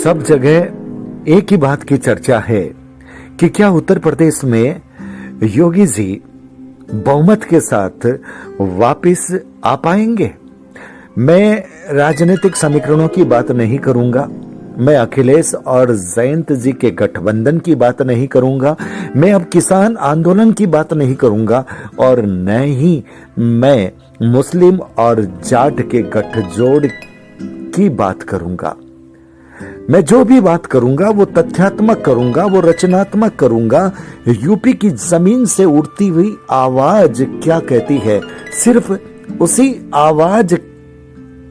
सब जगह एक ही बात की चर्चा है कि क्या उत्तर प्रदेश में योगी जी बहुमत के साथ वापस आ पाएंगे। मैं राजनीतिक समीकरणों की बात नहीं करूंगा, मैं अखिलेश और जयंत जी के गठबंधन की बात नहीं करूंगा, मैं अब किसान आंदोलन की बात नहीं करूंगा और न ही मैं मुस्लिम और जाट के गठजोड़ की बात करूंगा। मैं जो भी बात करूंगा वो तथ्यात्मक करूंगा, वो रचनात्मक करूंगा। यूपी की जमीन से उड़ती हुई आवाज क्या कहती है, सिर्फ उसी आवाज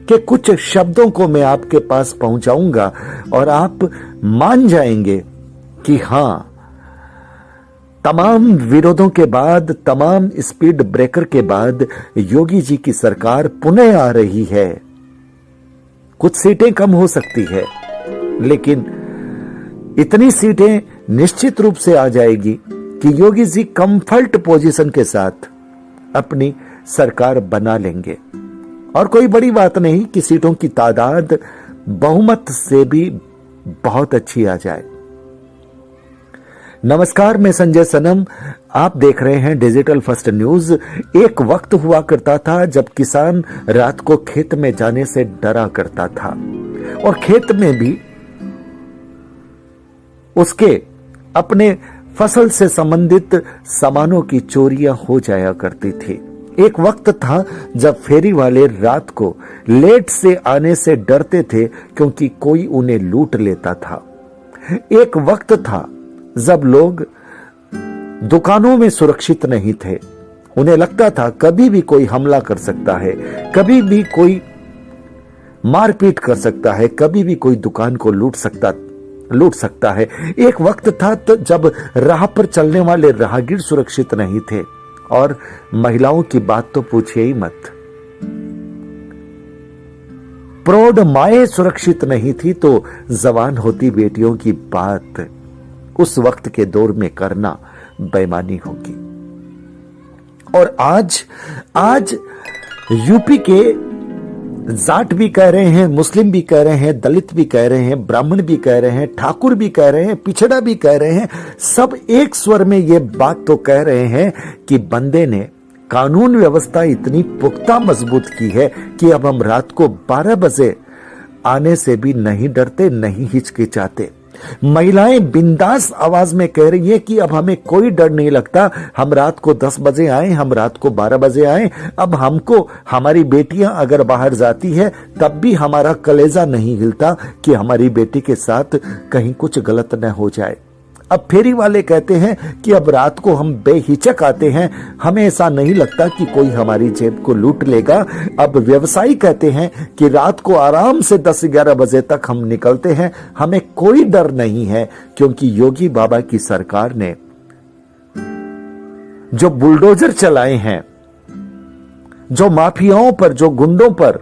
के कुछ शब्दों को मैं आपके पास पहुंचाऊंगा और आप मान जाएंगे कि हां, तमाम विरोधों के बाद, तमाम स्पीड ब्रेकर के बाद योगी जी की सरकार पुनः आ रही है। कुछ सीटें कम हो सकती है, लेकिन इतनी सीटें निश्चित रूप से आ जाएगी कि योगी जी कंफर्ट पोजीशन के साथ अपनी सरकार बना लेंगे। और कोई बड़ी बात नहीं कि सीटों की तादाद बहुमत से भी बहुत अच्छी आ जाए। नमस्कार, मैं संजय सनम, आप देख रहे हैं डिजिटल फर्स्ट न्यूज। एक वक्त हुआ करता था जब किसान रात को खेत में जाने से डरा करता था और खेत में भी उसके अपने फसल से संबंधित सामानों की चोरियां हो जाया करती थी। एक वक्त था जब फेरी वाले रात को लेट से आने से डरते थे क्योंकि कोई उन्हें लूट लेता था। एक वक्त था जब लोग दुकानों में सुरक्षित नहीं थे, उन्हें लगता था कभी भी कोई हमला कर सकता है, कभी भी कोई मारपीट कर सकता है, कभी भी कोई दुकान को लूट सकता है। एक वक्त था तो जब राह पर चलने वाले राहगीर सुरक्षित नहीं थे और महिलाओं की बात तो पूछिए ही मत। प्रौढ़ माएं सुरक्षित नहीं थी तो जवान होती बेटियों की बात उस वक्त के दौर में करना बेईमानी होगी। और आज यूपी के जाट भी कह रहे हैं, मुस्लिम भी कह रहे हैं, दलित भी कह रहे हैं, ब्राह्मण भी कह रहे हैं, ठाकुर भी कह रहे हैं, पिछड़ा भी कह रहे हैं, सब एक स्वर में ये बात तो कह रहे हैं कि बंदे ने कानून व्यवस्था इतनी पुख्ता मजबूत की है कि अब हम रात को 12 बजे आने से भी नहीं डरते, नहीं हिचकिचाते। महिलाएं बिंदास आवाज में कह रही है कि अब हमें कोई डर नहीं लगता, हम रात को 10 बजे आए, हम रात को 12 बजे आए, अब हमको हमारी बेटियां अगर बाहर जाती है तब भी हमारा कलेजा नहीं हिलता कि हमारी बेटी के साथ कहीं कुछ गलत न हो जाए। अब फेरी वाले कहते हैं कि अब रात को हम बेहिचक आते हैं, हमें ऐसा नहीं लगता कि कोई हमारी जेब को लूट लेगा। अब व्यवसायी कहते हैं कि रात को आराम से 10-11 बजे तक हम निकलते हैं, हमें कोई डर नहीं है, क्योंकि योगी बाबा की सरकार ने जो बुलडोजर चलाए हैं, जो माफियाओं पर, जो गुंडों पर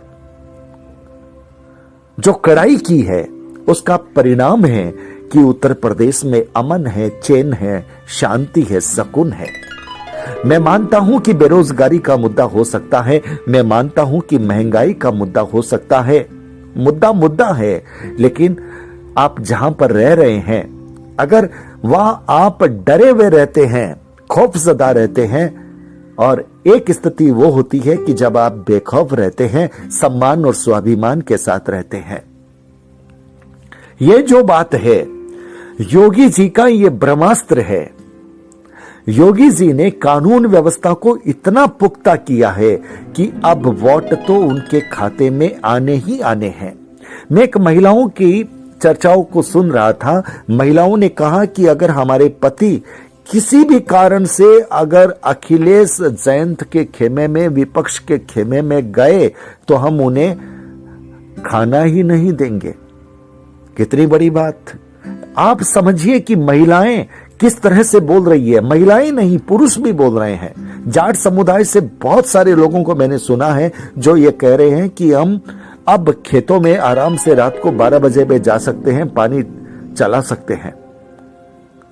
जो कड़ाई की है, उसका परिणाम है कि उत्तर प्रदेश में अमन है, चैन है, शांति है, सुकून है। मैं मानता हूं कि बेरोजगारी का मुद्दा हो सकता है, मैं मानता हूं कि महंगाई का मुद्दा हो सकता है, मुद्दा है, लेकिन आप जहां पर रह रहे हैं, अगर वहां आप डरे हुए रहते हैं, खौफजदा रहते हैं, और एक स्थिति वो होती है कि जब आप बेखौफ रहते हैं, सम्मान और स्वाभिमान के साथ रहते हैं। ये जो बात है, योगी जी का ये ब्रह्मास्त्र है। योगी जी ने कानून व्यवस्था को इतना पुख्ता किया है कि अब वोट तो उनके खाते में आने ही आने हैं। मैं एक महिलाओं की चर्चाओं को सुन रहा था। महिलाओं ने कहा कि अगर हमारे पति किसी भी कारण से अगर अखिलेश जयंत के खेमे में, विपक्ष के खेमे में गए तो हम उन्हें खाना ही नहीं देंगे। कितनी बड़ी बात। आप समझिए कि महिलाएं किस तरह से बोल रही है। महिलाएं नहीं, पुरुष भी बोल रहे हैं। जाट समुदाय से बहुत सारे लोगों को मैंने सुना है जो ये कह रहे हैं कि हम अब खेतों में आराम से रात को 12 बजे में जा सकते हैं, पानी चला सकते हैं,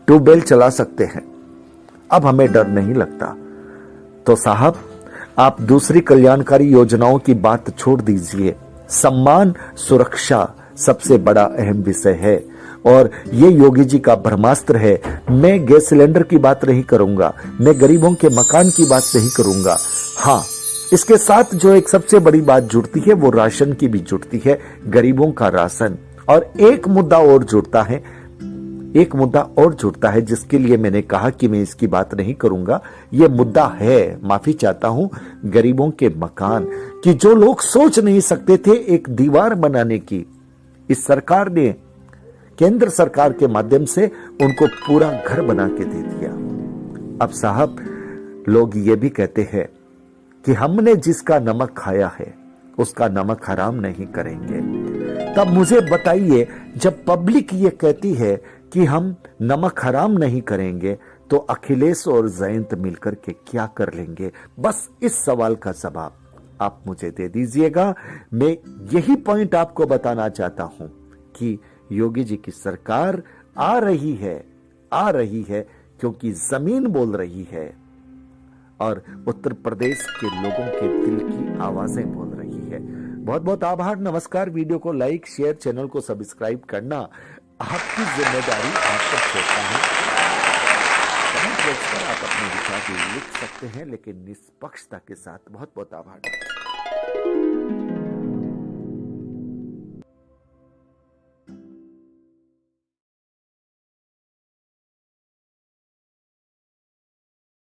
ट्यूबवेल चला सकते हैं, अब हमें डर नहीं लगता। तो साहब, आप दूसरी कल्याणकारी योजनाओं की बात छोड़ दीजिए। सम्मान, सुरक्षा, सबसे बड़ा अहम विषय है और ये योगी जी का ब्रह्मास्त्र है। मैं गैस सिलेंडर की बात नहीं करूंगा, मैं गरीबों के मकान की बात नहीं करूंगा। हाँ, इसके साथ जो एक सबसे बड़ी बात जुड़ती है वो राशन की भी जुड़ती है, गरीबों का राशन। और एक मुद्दा और जुड़ता है जिसके लिए मैंने कहा कि मैं इसकी बात नहीं करूंगा। यह मुद्दा है, माफी चाहता हूं, गरीबों के मकान कि जो लोग सोच नहीं सकते थे एक दीवार बनाने की, इस सरकार ने, केंद्र सरकार के माध्यम से उनको पूरा घर बना के दे दिया। अब साहब, लोग ये भी कहते हैं कि हमने जिसका नमक खाया है उसका नमक हराम नहीं करेंगे। तब मुझे बताइए, जब पब्लिक ये कहती है कि हम नमक हराम नहीं करेंगे तो अखिलेश और जयंत मिलकर के क्या कर लेंगे? बस इस सवाल का जवाब आप मुझे दे दीजिएगा। मैं यही पॉइंट आपको बताना चाहता हूं कि योगी जी की सरकार आ रही है क्योंकि जमीन बोल रही है और उत्तर प्रदेश के लोगों के दिल की आवाजें बोल रही है। बहुत बहुत आभार, नमस्कार। वीडियो को लाइक, शेयर, चैनल को सब्सक्राइब करना आपकी जिम्मेदारी, आप पर छोड़ता हूं। कमेंट बॉक्स पर आप अपने विचार भी लिख सकते हैं, लेकिन निष्पक्षता के साथ। बहुत बहुत आभार।